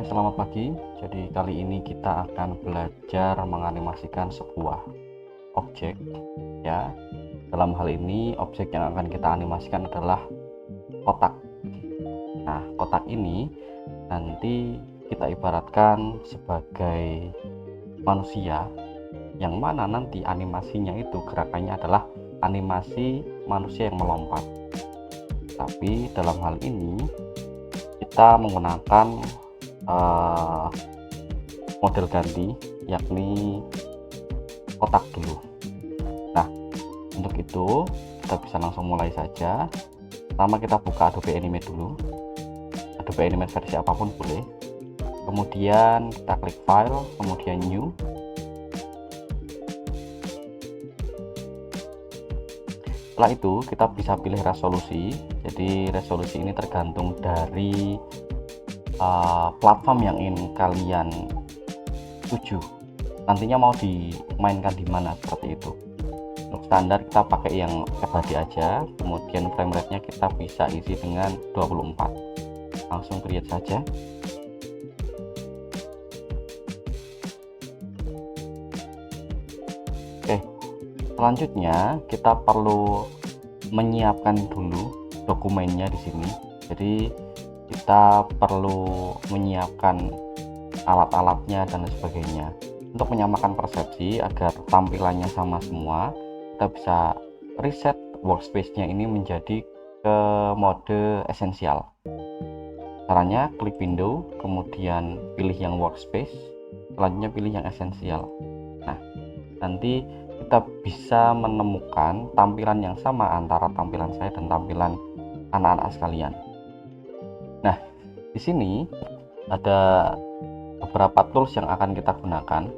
Selamat pagi. Jadi kali ini kita akan belajar menganimasikan sebuah objek ya. Dalam hal ini objek yang akan kita animasikan adalah kotak. Nah, kotak ini nanti kita ibaratkan sebagai manusia yang mana nanti animasinya itu gerakannya adalah animasi manusia yang melompat. Tapi dalam hal ini kita menggunakan model ganti, yakni kotak dulu. Nah, untuk itu kita bisa langsung mulai saja. Pertama kita buka Adobe Animate dulu, Adobe Animate versi apapun boleh. Kemudian kita klik file, kemudian new. Setelah itu kita bisa pilih resolusi. Jadi resolusi ini tergantung dari platform yang ingin kalian tuju, nantinya mau dimainkan di mana, seperti itu. Untuk standar kita pakai yang abadi aja, kemudian frame rate nya kita bisa isi dengan 24. Langsung create saja. Oke, selanjutnya kita perlu menyiapkan dulu dokumennya di sini. Jadi kita perlu menyiapkan alat-alatnya dan sebagainya. Untuk menyamakan persepsi agar tampilannya sama semua, kita bisa reset workspace-nya ini menjadi ke mode esensial. Caranya klik window, kemudian pilih yang workspace, selanjutnya pilih yang esensial. Nah, nanti kita bisa menemukan tampilan yang sama antara tampilan saya dan tampilan anak-anak sekalian. Nah, di sini ada beberapa tools yang akan kita gunakan.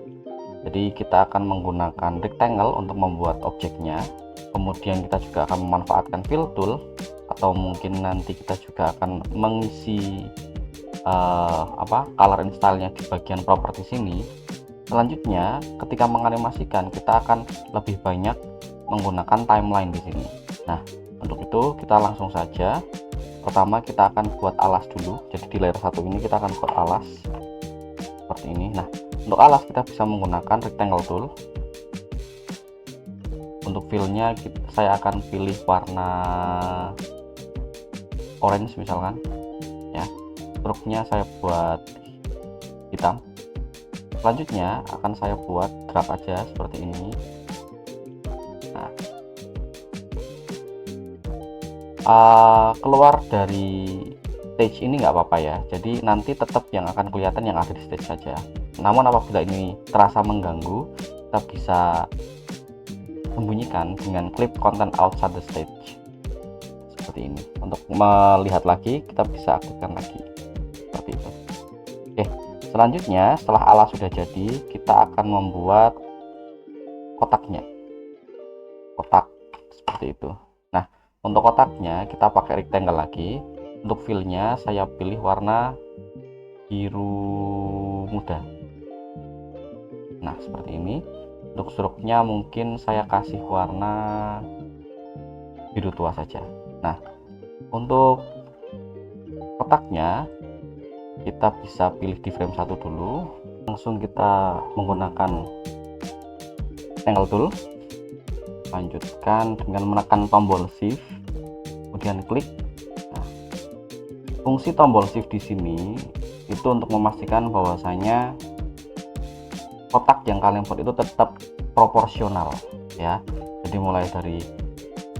Jadi kita akan menggunakan rectangle untuk membuat objeknya. Kemudian kita juga akan memanfaatkan fill tool, atau mungkin nanti kita juga akan mengisi color and style-nya di bagian properti sini. Selanjutnya, ketika menganimasikan kita akan lebih banyak menggunakan timeline di sini. Nah, untuk itu kita langsung saja. Pertama kita akan buat alas dulu. Jadi di layer 1 ini kita akan buat alas seperti ini. Nah, untuk alas kita bisa menggunakan rectangle tool. Untuk fill-nya saya akan pilih warna orange misalkan ya. Stroke-nya saya buat hitam. Selanjutnya akan saya buat drag aja seperti ini. Nah, keluar dari stage ini nggak apa-apa ya, jadi nanti tetap yang akan kelihatan yang ada di stage saja. Namun apabila ini terasa mengganggu, kita bisa sembunyikan dengan clip content outside the stage seperti ini. Untuk melihat lagi kita bisa aktifkan lagi seperti itu. Oke, selanjutnya setelah alas sudah jadi, kita akan membuat kotaknya, kotak seperti itu. Nah, untuk kotaknya kita pakai rectangle lagi. Untuk fill-nya saya pilih warna biru muda. Nah, seperti ini. Untuk stroke-nya mungkin saya kasih warna biru tua saja. Nah, untuk kotaknya kita bisa pilih di frame 1 dulu. Langsung kita menggunakan rectangle tool. Lanjutkan dengan menekan tombol shift, kemudian klik. Nah, fungsi tombol shift di sini itu untuk memastikan bahwasanya kotak yang kalian buat itu tetap proporsional ya. Jadi mulai dari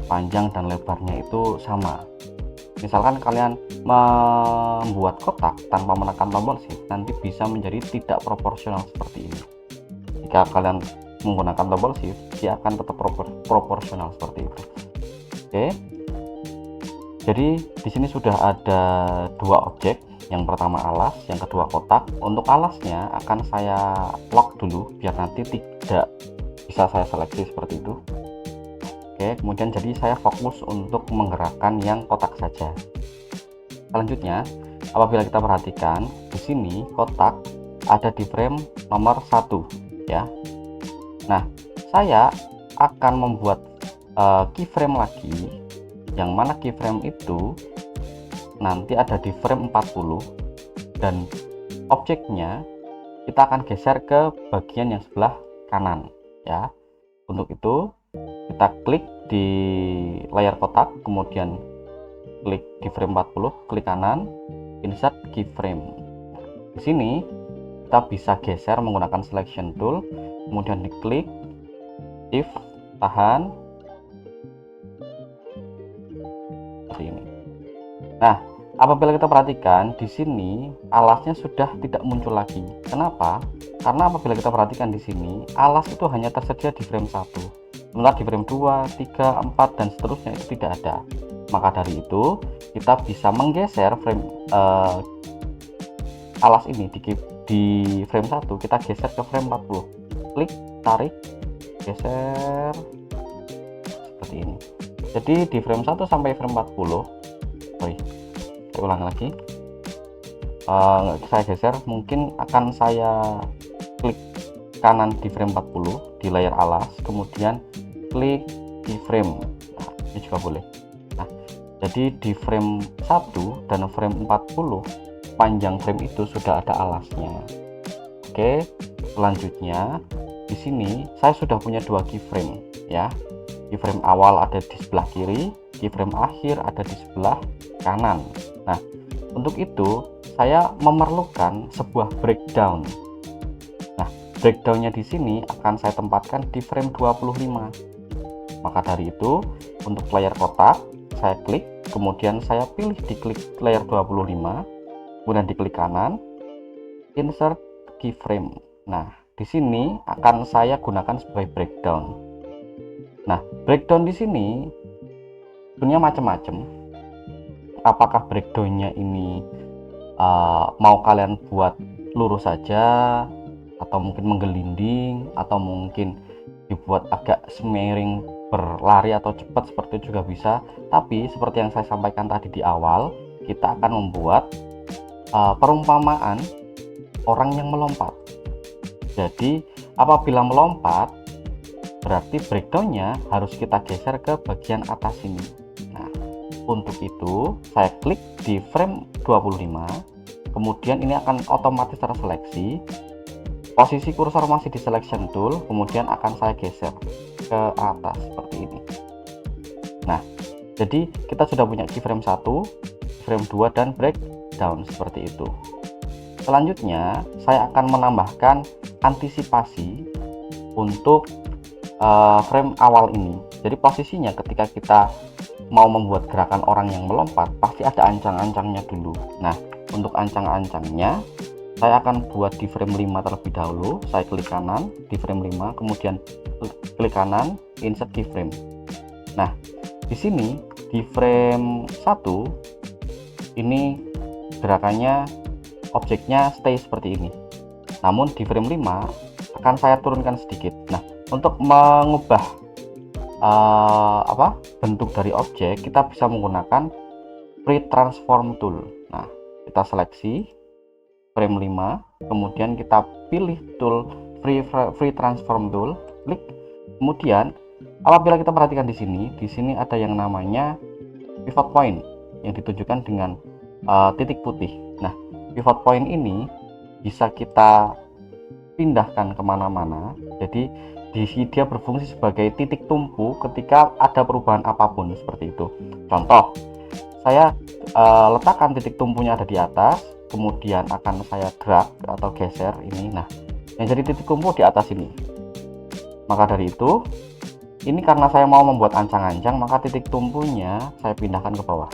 panjang dan lebarnya itu sama. Misalkan kalian membuat kotak tanpa menekan tombol shift, nanti bisa menjadi tidak proporsional seperti ini. Jika kalian menggunakan tombol shift, dia akan tetap proporsional seperti itu. Oke, jadi di sini sudah ada dua objek, yang pertama alas, yang kedua kotak. Untuk alasnya akan saya lock dulu biar nanti tidak bisa saya seleksi seperti itu. Oke, kemudian jadi saya fokus untuk menggerakkan yang kotak saja. Selanjutnya, apabila kita perhatikan di sini kotak ada di frame nomor 1 ya. Nah, saya akan membuat keyframe lagi, yang mana keyframe itu nanti ada di frame 40 dan objeknya kita akan geser ke bagian yang sebelah kanan ya. Untuk itu kita klik di layar kotak, kemudian klik di frame 40, klik kanan, insert keyframe. Di sini kita bisa geser menggunakan selection tool, kemudian diklik, shift, tahan, seperti ini. Nah, apabila kita perhatikan di sini alasnya sudah tidak muncul lagi. Kenapa? Karena apabila kita perhatikan di sini alas itu hanya tersedia di frame 1. Sementara di frame 2, 3, 4 dan seterusnya itu tidak ada. Maka dari itu kita bisa menggeser frame alas ini di frame 1, kita geser ke frame 40. Klik, tarik, geser seperti ini. Jadi di frame 1 sampai frame 40, sorry, saya ulang lagi, saya geser, mungkin akan saya klik kanan di frame 40 di layar alas, kemudian klik di frame, nah, ini juga boleh. Nah, jadi di frame 1 dan frame 40 panjang frame itu sudah ada alasnya. Oke, selanjutnya di sini saya sudah punya 2 keyframe ya. Keyframe awal ada di sebelah kiri, keyframe akhir ada di sebelah kanan. Nah, untuk itu saya memerlukan sebuah breakdown. Nah, breakdownnya di sini akan saya tempatkan di frame 25. Maka dari itu untuk layar kotak saya klik, kemudian saya pilih di klik layar 25, kemudian diklik kanan, insert keyframe. Nah, di sini akan saya gunakan sebagai breakdown. Nah, breakdown di sini sebenarnya macam-macam. Apakah breakdownnya ini mau kalian buat lurus saja, atau mungkin menggelinding, atau mungkin dibuat agak smearing, berlari atau cepat, seperti itu juga bisa. Tapi seperti yang saya sampaikan tadi di awal, kita akan membuat perumpamaan orang yang melompat. Jadi apabila melompat berarti breakdownnya harus kita geser ke bagian atas sini. Nah, untuk itu saya klik di frame 25, kemudian ini akan otomatis terseleksi. Posisi kursor masih di selection tool, kemudian akan saya geser ke atas seperti ini. Nah, jadi kita sudah punya keyframe 1, frame 2 dan breakdown seperti itu. Selanjutnya saya akan menambahkan antisipasi untuk frame awal ini. Jadi posisinya ketika kita mau membuat gerakan orang yang melompat pasti ada ancang-ancangnya dulu. Nah, untuk ancang-ancangnya saya akan buat di frame 5 terlebih dahulu. Saya klik kanan di frame 5, kemudian klik kanan, insert keyframe. Nah, di sini di frame 1 ini gerakannya, objeknya stay seperti ini. Namun di frame 5 akan saya turunkan sedikit. Nah, untuk mengubah bentuk dari objek, kita bisa menggunakan free transform tool. Nah, kita seleksi frame 5, kemudian kita pilih tool free transform tool, klik. Kemudian apabila kita perhatikan di sini ada yang namanya pivot point yang ditunjukkan dengan titik putih. Nah, pivot point ini bisa kita pindahkan kemana-mana. Jadi di sini dia berfungsi sebagai titik tumpu ketika ada perubahan apapun, seperti itu. Contoh, saya letakkan titik tumpunya ada di atas, kemudian akan saya drag atau geser ini. Nah, yang jadi titik tumpu di atas ini. Maka dari itu, ini karena saya mau membuat ancang-ancang, maka titik tumpunya saya pindahkan ke bawah.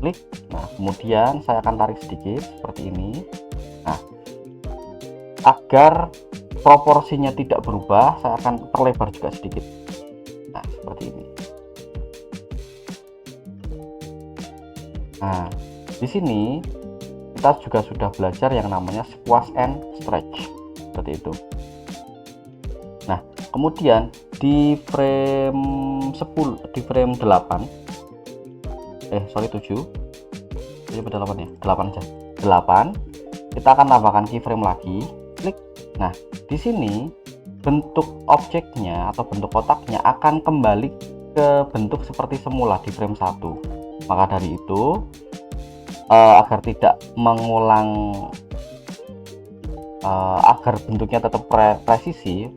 Klik. Nah, kemudian saya akan tarik sedikit seperti ini. Nah, agar proporsinya tidak berubah, saya akan perlebar juga sedikit. Nah, seperti ini. Nah, di sini kita juga sudah belajar yang namanya squash and stretch, seperti itu. Nah, kemudian di frame 10, di frame 8, 7, ini pada 8 ya, 8 aja. 8, kita akan tambahkan keyframe lagi, klik. Nah, di sini bentuk objeknya atau bentuk kotaknya akan kembali ke bentuk seperti semula di frame 1. Maka dari itu, agar tidak mengulang agar bentuknya tetap presisi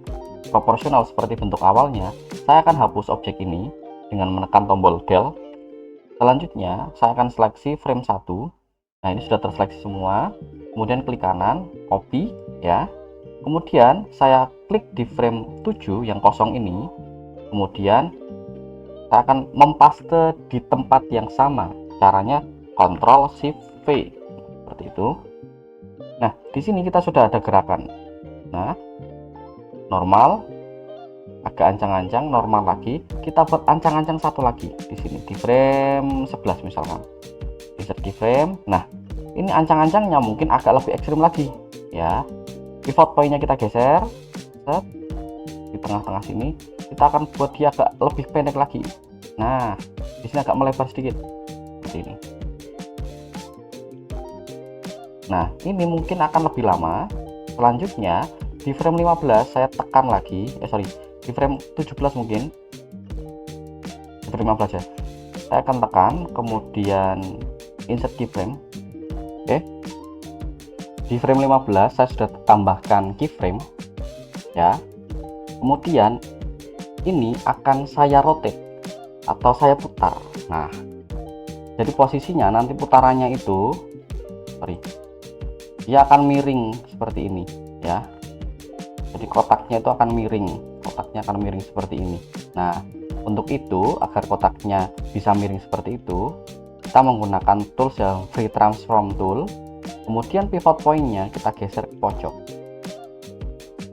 proporsional seperti bentuk awalnya, saya akan hapus objek ini dengan menekan tombol del. Selanjutnya saya akan seleksi frame 1. Nah, ini sudah terseleksi semua. Kemudian klik kanan, copy ya. Kemudian saya klik di frame 7 yang kosong ini. Kemudian saya akan mempaste di tempat yang sama. Caranya Ctrl Shift V seperti itu. Nah, di sini kita sudah ada gerakan. Nah, normal, agak ancang-ancang, normal lagi. Kita buat ancang-ancang satu lagi di sini di frame 11 misalkan. Insert keyframe. Nah, ini ancang-ancangnya mungkin agak lebih ekstrim lagi ya. Pivot point-nya kita geser. Set. Di tengah-tengah sini kita akan buat dia agak lebih pendek lagi. Nah, di sini agak melebar sedikit seperti ini. Nah, ini mungkin akan lebih lama. Selanjutnya di frame 15 saya tekan lagi, di frame 17 mungkin. Di frame 15 ya. Saya akan tekan, kemudian insert keyframe. Oke. Di frame 15 saya sudah tambahkan keyframe ya. Kemudian ini akan saya rotate atau saya putar. Nah, jadi posisinya nanti putarannya itu dia akan miring seperti ini ya. Jadi kotaknya itu akan miring, seperti ini. Nah, untuk itu agar kotaknya bisa miring seperti itu, kita menggunakan tools yang free transform tool. Kemudian pivot point-nya kita geser ke pojok.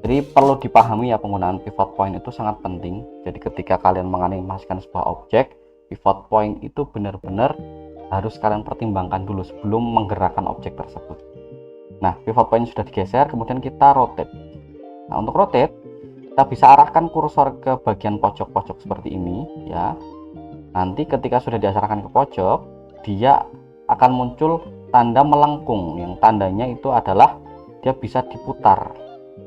Jadi perlu dipahami ya, penggunaan pivot point itu sangat penting. Jadi ketika kalian menganimasikan sebuah objek, pivot point itu benar-benar harus kalian pertimbangkan dulu sebelum menggerakkan objek tersebut. Nah, pivot point sudah digeser, kemudian kita rotate. Nah, untuk rotate, kita bisa arahkan kursor ke bagian pojok-pojok seperti ini ya. Nanti ketika sudah diarahkan ke pojok, dia akan muncul tanda melengkung, yang tandanya itu adalah dia bisa diputar.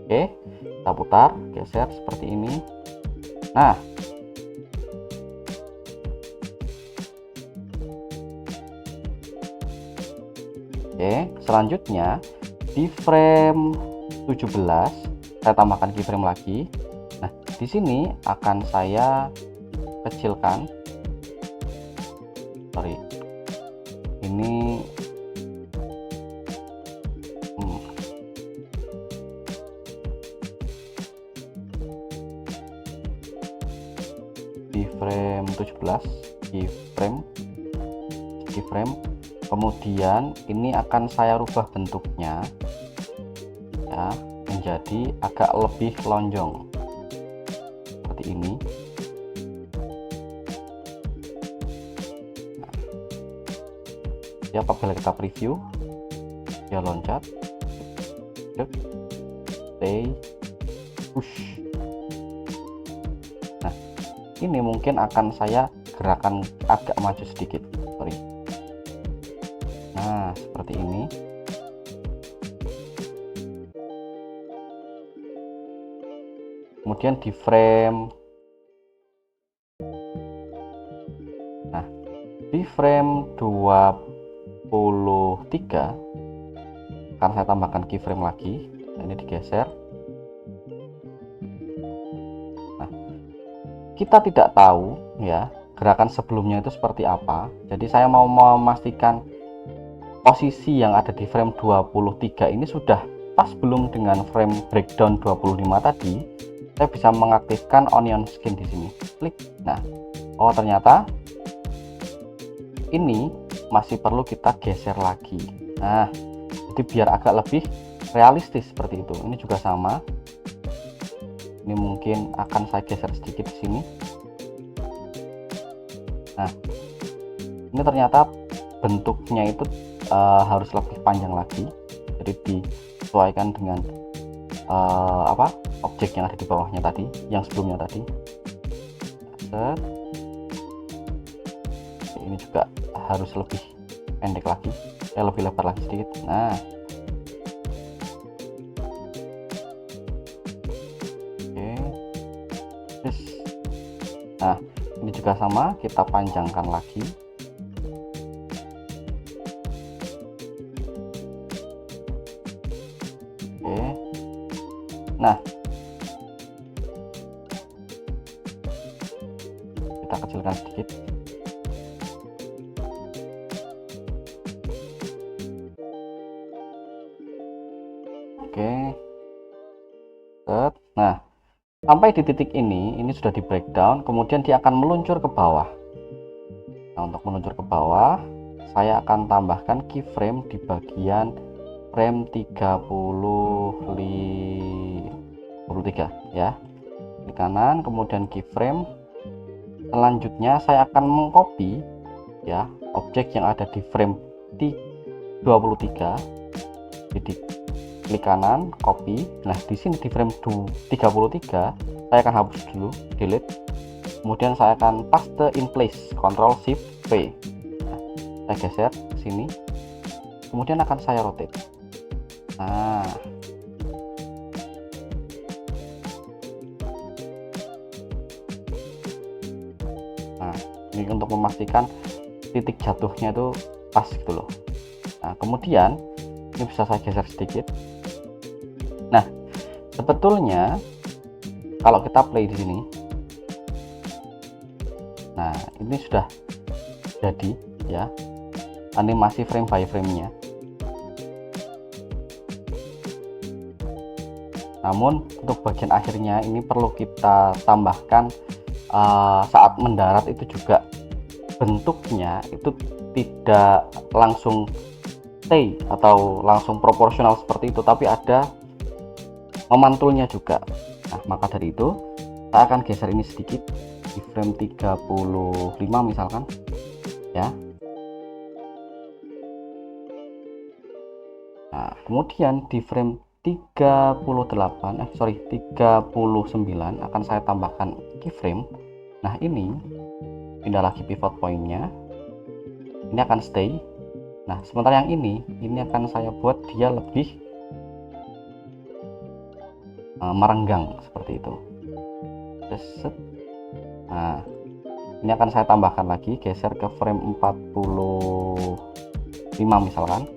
Oke, kita putar, geser seperti ini. Nah, oke, selanjutnya di frame 17 saya tambahkan keyframe lagi. Nah, di sini akan saya kecilkan. Ini di frame 17 keyframe. Kemudian ini akan saya rubah bentuknya ya, menjadi agak lebih lonjong seperti ini. Nah, ya, apabila kita preview dia loncat, play, push. Nah, ini mungkin akan saya gerakan agak maju sedikit, Nah, seperti ini. Kemudian di frame, nah, di frame 23 akan saya tambahkan keyframe lagi. Nah, ini digeser. Nah, kita tidak tahu ya gerakan sebelumnya itu seperti apa. Jadi saya mau memastikan posisi yang ada di frame 23 ini sudah pas belum dengan frame breakdown 25 tadi. Saya bisa mengaktifkan onion skin di sini. Klik. Nah, oh ternyata ini masih perlu kita geser lagi. Nah, jadi biar agak lebih realistis seperti itu. Ini juga sama. Ini mungkin akan saya geser sedikit di sini. Nah, ini ternyata bentuknya itu harus lebih panjang lagi. Jadi disesuaikan dengan objek yang ada di bawahnya tadi, yang sebelumnya tadi. Set. Ini juga harus lebih pendek lagi, lebih lebar lagi sedikit. Nah, oke, terus, nah ini juga sama, kita panjangkan lagi. Oke. Nah, kita kecilkan sedikit. Oke. Set. Nah, sampai di titik ini sudah di breakdown, kemudian dia akan meluncur ke bawah. Nah, untuk meluncur ke bawah, saya akan tambahkan keyframe di bagian frame 33 ya. Klik kanan, kemudian keyframe. Selanjutnya saya akan mengcopy ya objek yang ada di frame 23. Jadi klik kanan, copy. Nah, di sini di frame 33 saya akan hapus dulu, delete. Kemudian saya akan paste in place, Ctrl Shift V. Nah, saya geser ke sini. Kemudian akan saya rotate. Nah, ini untuk memastikan titik jatuhnya itu pas gitu loh. Nah, kemudian ini bisa saya geser sedikit. Nah, sebetulnya kalau kita play di sini, nah ini sudah jadi ya animasi frame by frame-nya. Namun untuk bagian akhirnya ini perlu kita tambahkan saat mendarat itu juga bentuknya itu tidak langsung stay atau langsung proporsional seperti itu, tapi ada memantulnya juga. Nah, maka dari itu saya akan geser ini sedikit di frame 35 misalkan ya. Nah, kemudian di frame 39 akan saya tambahkan keyframe. Nah, ini pindah lagi pivot pointnya, ini akan stay. Nah, sementara yang ini akan saya buat dia lebih merenggang seperti itu. Nah, ini akan saya tambahkan lagi, geser ke frame 45 misalkan.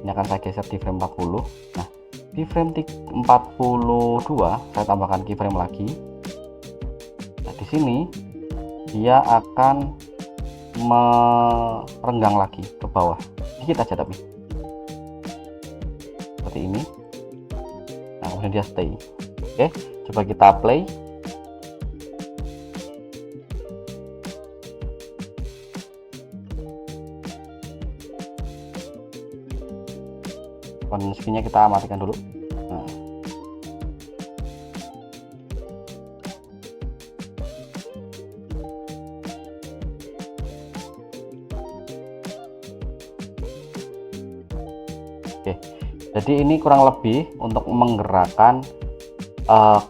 Ini akan saya geser di frame 40. Nah, di frame 42 saya tambahkan keyframe lagi. Nah, di sini dia akan merenggang lagi ke bawah sedikit aja, tapi seperti ini. Nah, kemudian dia stay. Oke, coba kita play. Kondisinya kita matikan dulu. Nah, oke, jadi ini kurang lebih untuk menggerakkan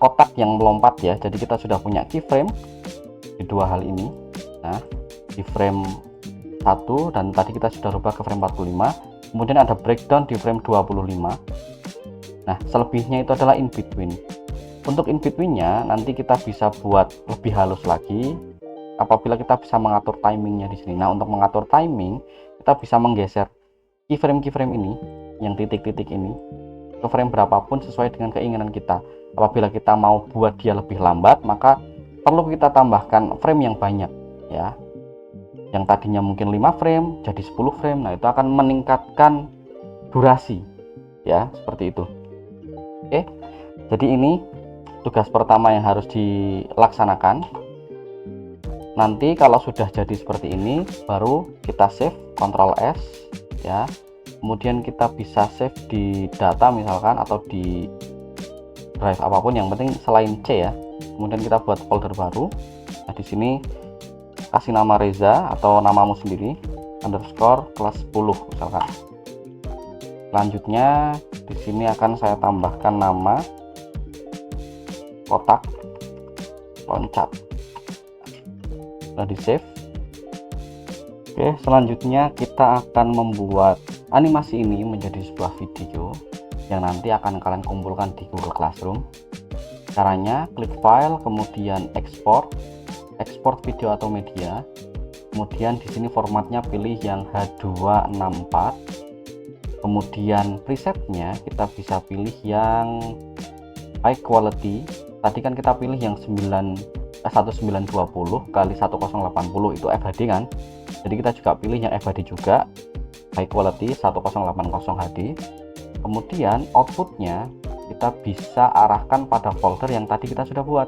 kotak yang melompat ya. Jadi kita sudah punya keyframe di dua hal ini. Nah, di frame 1 dan tadi kita sudah rubah ke frame 45. Kemudian ada breakdown di frame 25. Nah, selebihnya itu adalah in between. Untuk in betweennya nanti kita bisa buat lebih halus lagi apabila kita bisa mengatur timingnya di sini. Nah, untuk mengatur timing kita bisa menggeser keyframe ini, yang titik-titik ini, ke frame berapapun sesuai dengan keinginan kita. Apabila kita mau buat dia lebih lambat, maka perlu kita tambahkan frame yang banyak ya. Yang tadinya mungkin 5 frame jadi 10 frame. Nah, itu akan meningkatkan durasi ya, seperti itu. Oke, jadi ini tugas pertama yang harus dilaksanakan. Nanti kalau sudah jadi seperti ini baru kita save, Ctrl S ya. Kemudian kita bisa save di data misalkan atau di drive apapun, yang penting selain C ya. Kemudian kita buat folder baru. Nah, di sini kasih nama Reza atau namamu sendiri, underscore kelas 10 misalkan. Selanjutnya di sini akan saya tambahkan nama kotak loncat. Sudah di save. Oke, selanjutnya kita akan membuat animasi ini menjadi sebuah video yang nanti akan kalian kumpulkan di Google Classroom. Caranya klik file, kemudian export video atau media. Kemudian di sini formatnya pilih yang H264. Kemudian presetnya kita bisa pilih yang high quality. Tadi kan kita pilih yang 1920 kali 1080 itu FHD kan, jadi kita juga pilih yang FHD juga, high quality 1080 HD. Kemudian outputnya kita bisa arahkan pada folder yang tadi kita sudah buat.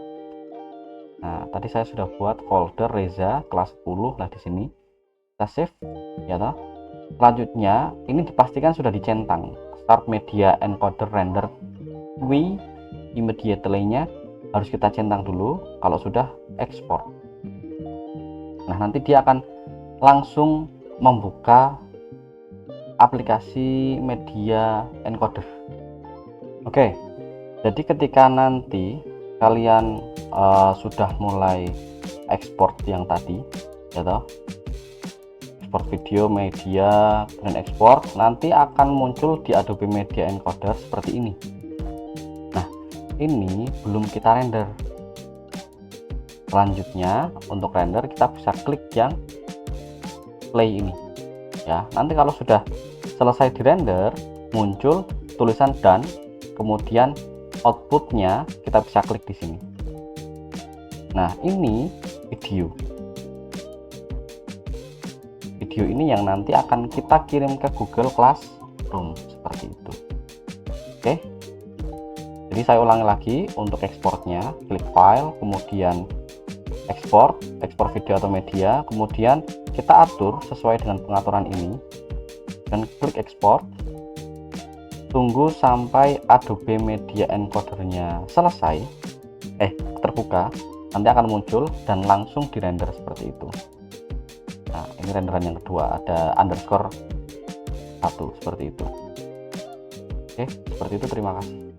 Nah, tadi saya sudah buat folder Reza kelas 10 lah di sini. Kita save ya toh. Selanjutnya ini dipastikan sudah dicentang. Start media encoder render we immediately-nya harus kita centang dulu. Kalau sudah, ekspor. Nah, nanti dia akan langsung membuka aplikasi media encoder. Oke, jadi ketika nanti kalian sudah mulai ekspor yang tadi ya toh, ekspor video, media, dan ekspor, nanti akan muncul di Adobe Media Encoder seperti ini. Nah, ini belum kita render. Selanjutnya untuk render kita bisa klik yang play ini ya. Nanti kalau sudah selesai di render, muncul tulisan done, kemudian outputnya kita bisa klik di sini. Nah, ini video ini yang nanti akan kita kirim ke Google Classroom seperti itu. Oke, jadi saya ulangi lagi. Untuk ekspornya, klik file, kemudian ekspor video atau media, kemudian kita atur sesuai dengan pengaturan ini dan klik ekspor. Tunggu sampai Adobe Media Encoder-nya selesai, terbuka, nanti akan muncul dan langsung dirender seperti itu. Nah, ini renderan yang kedua, ada underscore 1 seperti itu. Oke, seperti itu. Terima kasih.